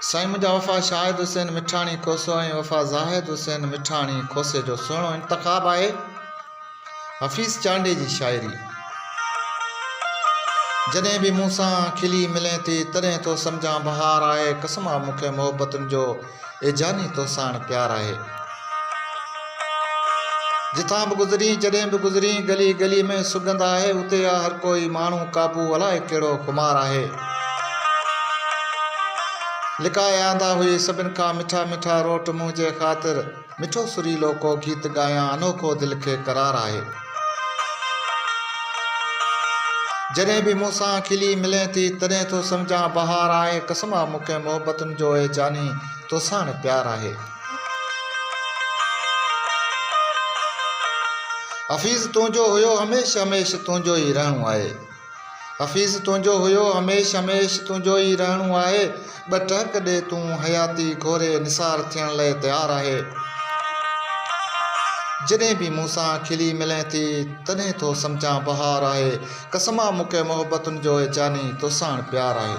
साईं मुंहिंजा वफ़ा शाहिद हुसैन मिठाणी खोसो ऐं वफ़ा ज़ाहिद हुसैन मिठाणी खोसे जो सुहिणो इंतख़ाब आहे हफ़ीज़ चांडे जी शाइरी। जॾहिं बि मूं सां खिली मिले थी तॾहिं तो सम्झां बहार आहे, कसम आहे मूंखे मोहबतुनि जो ए जानी तो साण प्यार आहे। जितां बि गुज़री जॾहिं बि गुज़री गली गली में सुगंध आहे, उते आहे हर कोई माण्हू क़ाबू अलाए कहिड़ो खुमार आहे। लिकाए आंदा हुई सभिनि खां मिठा मिठा रोट मुंहिंजे ख़ातिर, मिठो सुरीलो को गीत ॻायां अनोखो दिलि खे करार आहे। जॾहिं बि मूं सां खिली मिले थी तॾहिं तो सम्झां बहार आहे, कसम आहे मूंखे मोहबतुनि जो ए जानी तो साण प्यार आहे। हफ़ीज़ तुंहिंजो हुयो हमेशह हमेशह तुंहिंजो ई रहणो आहे। हफ़ीज़ तुंहिंजो हुयो हमेशह हमेशह तुंहिंजो ई रहणो आहे। ॿ टहक ॾे तूं हयाती घोरे निसार थियण लाइ तयारु आहे। जॾहिं बि मूं सां खिली मिले थी तॾहिं तो सम्झां बहार आहे, कसम आहे मूंखे मोहबतुनि जो ए जानी तो साण प्यार आहे।